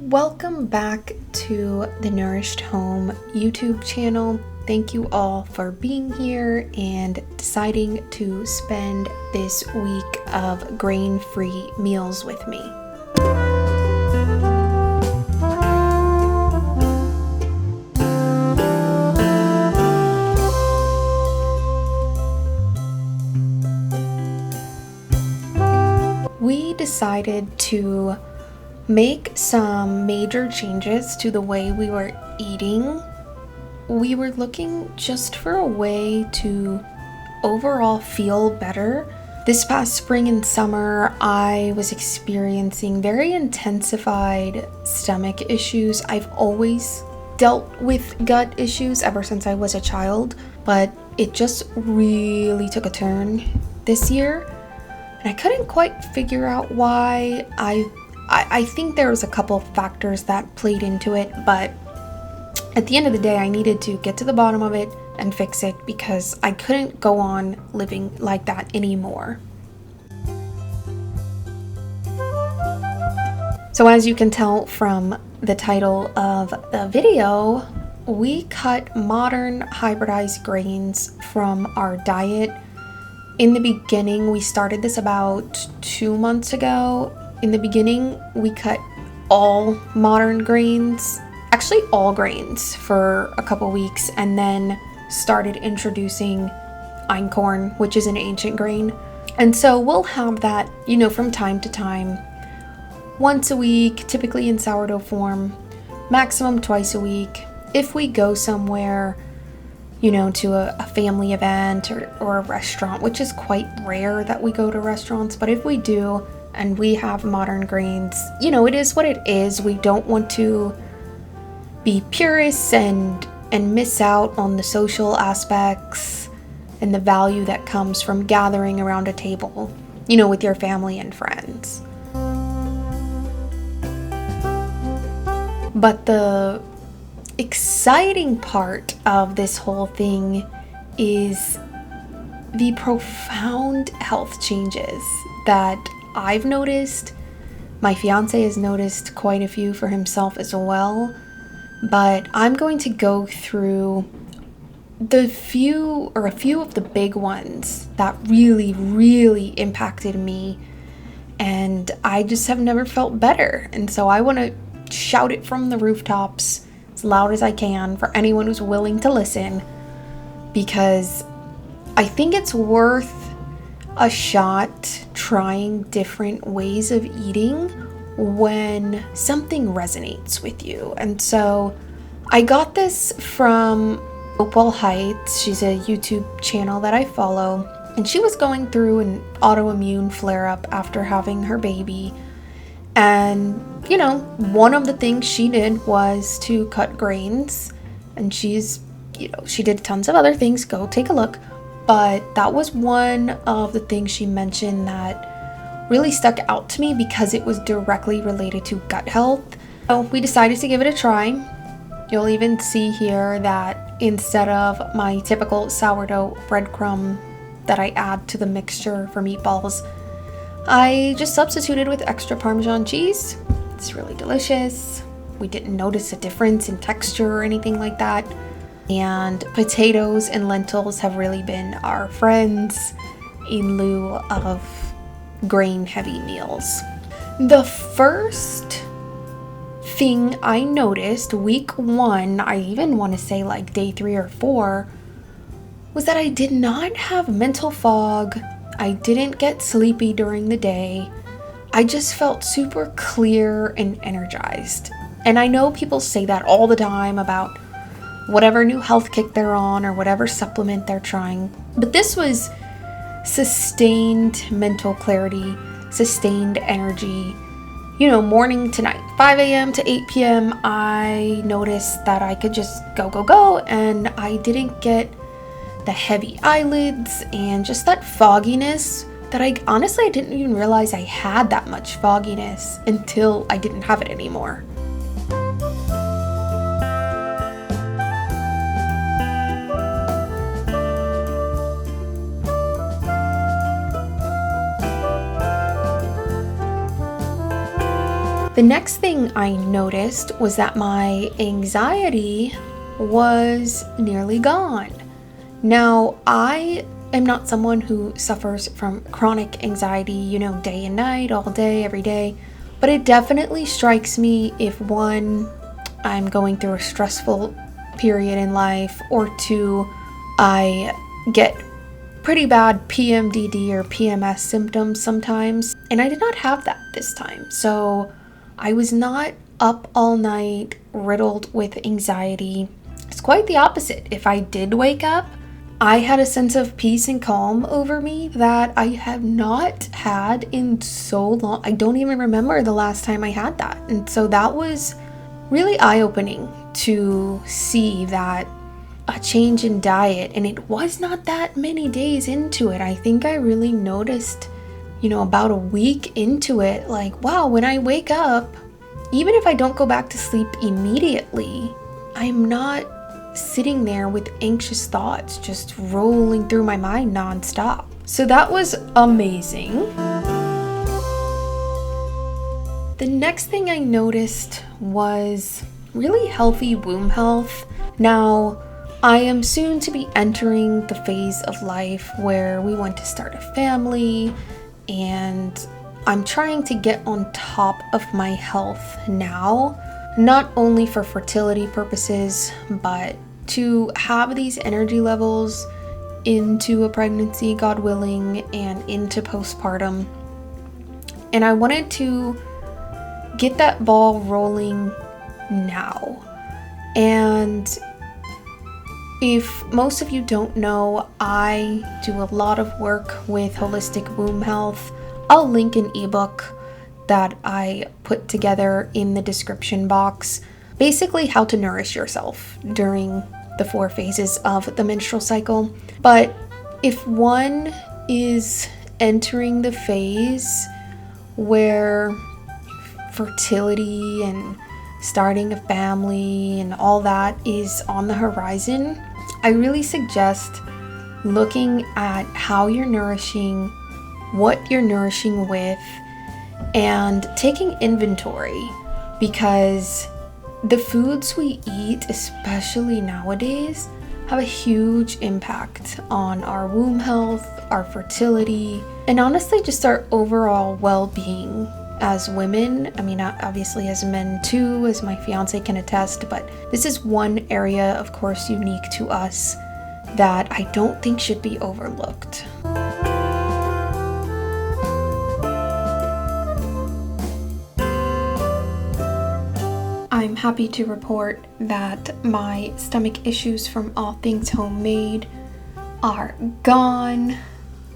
Welcome back to the Nourished Home YouTube channel. Thank you all for being here and deciding to spend this week of grain-free meals with me. We decided to make some major changes to the way we were eating. We were looking just for a way to overall feel better. This past spring and summer, I was experiencing very intensified stomach issues. I've always dealt with gut issues ever since I was a child, but it just really took a turn this year. And I couldn't quite figure out why. I think there was a couple of factors that played into it, but at the end of the day, I needed to get to the bottom of it and fix it because I couldn't go on living like that anymore. So as you can tell from the title of the video, we cut modern hybridized grains from our diet. In the beginning, we started this about 2 months ago. In the beginning, we cut all modern grains, actually all grains, for a couple weeks, and then started introducing einkorn, which is an ancient grain. And so we'll have that, from time to time, once a week, typically in sourdough form, maximum twice a week. If we go somewhere, to a family event or a restaurant, which is quite rare that we go to restaurants, but if we do, and we have modern grains, it is what it is. We don't want to be purists and miss out on the social aspects and the value that comes from gathering around a table, with your family and friends. But the exciting part of this whole thing is the profound health changes that I've noticed. My fiance has noticed quite a few for himself as well, but I'm going to go through a few of the big ones that really impacted me, and I just have never felt better. And so I want to shout it from the rooftops as loud as I can for anyone who's willing to listen, because I think it's worth a shot trying different ways of eating when something resonates with you. And so I got this from Hopewell Heights. She's a YouTube channel that I follow, and she was going through an autoimmune flare-up after having her baby. And one of the things she did was to cut grains, and she did tons of other things. Go take a look. But that was one of the things she mentioned that really stuck out to me because it was directly related to gut health. So we decided to give it a try. You'll even see here that instead of my typical sourdough breadcrumb that I add to the mixture for meatballs, I just substituted with extra Parmesan cheese. It's really delicious. We didn't notice a difference in texture or anything like that. And potatoes and lentils have really been our friends in lieu of grain-heavy meals. The first thing I noticed week 1, I even want to say like day 3 or 4, was that I did not have mental fog. I didn't get sleepy during the day. I just felt super clear and energized. And I know people say that all the time about whatever new health kick they're on or whatever supplement they're trying. But this was sustained mental clarity, sustained energy, morning to night. 5 a.m. to 8 p.m. I noticed that I could just go, and I didn't get the heavy eyelids and just that fogginess that I didn't even realize I had that much fogginess until I didn't have it anymore. The next thing I noticed was that my anxiety was nearly gone. Now, I am not someone who suffers from chronic anxiety, day and night, all day, every day, but it definitely strikes me if one, I'm going through a stressful period in life, or two, I get pretty bad PMDD or PMS symptoms sometimes, and I did not have that this time. So I was not up all night riddled with anxiety. It's quite the opposite. If I did wake up, I had a sense of peace and calm over me that I have not had in so long. I don't even remember the last time I had that. And so that was really eye-opening to see that a change in diet, and it was not that many days into it. I think I really noticed, about a week into it, like, wow, when I wake up, even if I don't go back to sleep immediately, I'm not sitting there with anxious thoughts just rolling through my mind nonstop. So that was amazing. The next thing I noticed was really healthy womb health. Now, I am soon to be entering the phase of life where we want to start a family, and I'm trying to get on top of my health now, not only for fertility purposes, but to have these energy levels into a pregnancy, God willing, and into postpartum. And I wanted to get that ball rolling now. And if most of you don't know, I do a lot of work with holistic womb health. I'll link an ebook that I put together in the description box. Basically, how to nourish yourself during the 4 phases of the menstrual cycle. But if one is entering the phase where fertility and starting a family and all that is on the horizon, I really suggest looking at how you're nourishing, what you're nourishing with, and taking inventory, because the foods we eat, especially nowadays, have a huge impact on our womb health, our fertility, and honestly just our overall well-being as women. I mean, obviously as men too, as my fiance can attest, but this is one area, of course, unique to us that I don't think should be overlooked. I'm happy to report that my stomach issues from All Things Homemade are gone,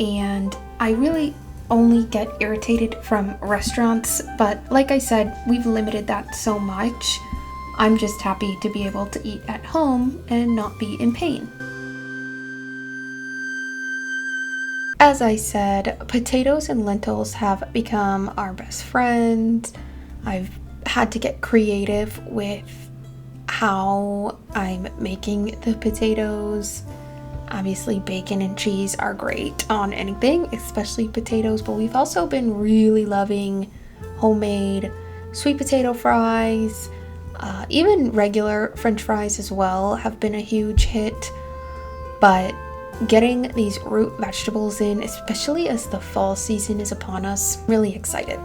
and I really only get irritated from restaurants, but like I said, we've limited that so much. I'm just happy to be able to eat at home and not be in pain. As I said, potatoes and lentils have become our best friends. I've had to get creative with how I'm making the potatoes. Obviously, bacon and cheese are great on anything, especially potatoes, but we've also been really loving homemade sweet potato fries. Even regular French fries as well have been a huge hit. But getting these root vegetables in, especially as the fall season is upon us, really excited.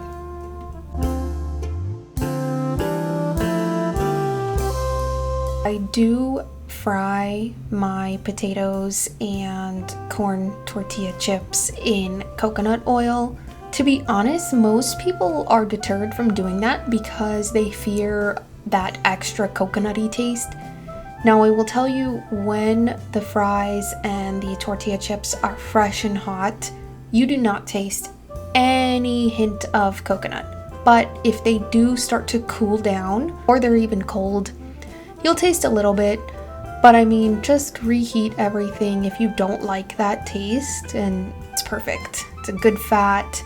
I do fry my potatoes and corn tortilla chips in coconut oil. To be honest, most people are deterred from doing that because they fear that extra coconutty taste. Now, I will tell you, when the fries and the tortilla chips are fresh and hot, you do not taste any hint of coconut. But if they do start to cool down, or they're even cold, you'll taste a little bit. But I mean, just reheat everything if you don't like that taste, and it's perfect. It's a good fat.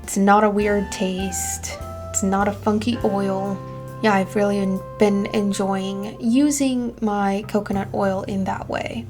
It's not a weird taste. It's not a funky oil. Yeah, I've really been enjoying using my coconut oil in that way.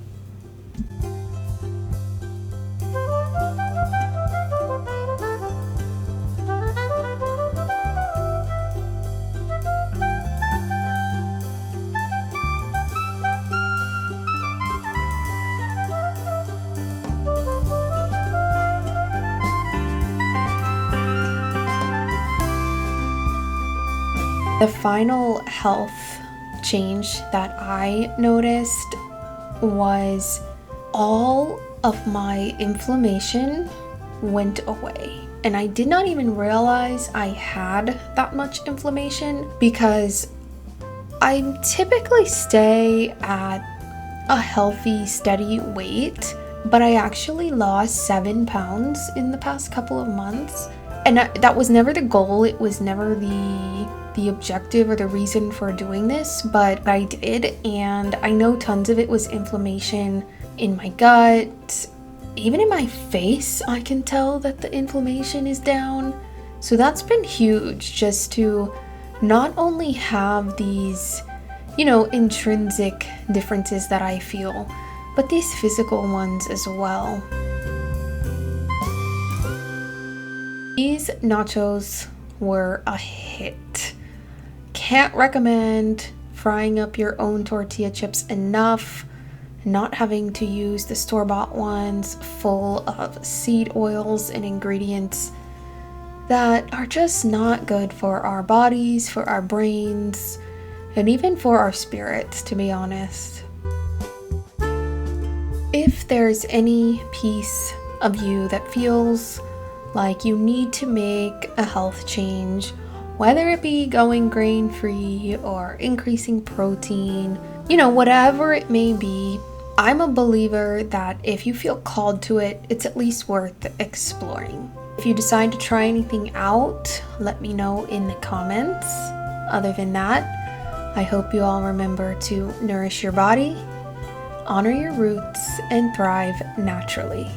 The final health change that I noticed was all of my inflammation went away. And I did not even realize I had that much inflammation because I typically stay at a healthy, steady weight, but I actually lost 7 pounds in the past couple of months. And that was never the goal. It was never the objective or the reason for doing this, but I did. And I know tons of it was inflammation in my gut. Even in my face, I can tell that the inflammation is down. So that's been huge, just to not only have these, intrinsic differences that I feel, but these physical ones as well. These nachos were a hit. Can't recommend frying up your own tortilla chips enough, not having to use the store-bought ones full of seed oils and ingredients that are just not good for our bodies, for our brains, and even for our spirits, to be honest. If there's any piece of you that feels like you need to make a health change, whether it be going grain-free or increasing protein, whatever it may be, I'm a believer that if you feel called to it, it's at least worth exploring. If you decide to try anything out, let me know in the comments. Other than that, I hope you all remember to nourish your body, honor your roots, and thrive naturally.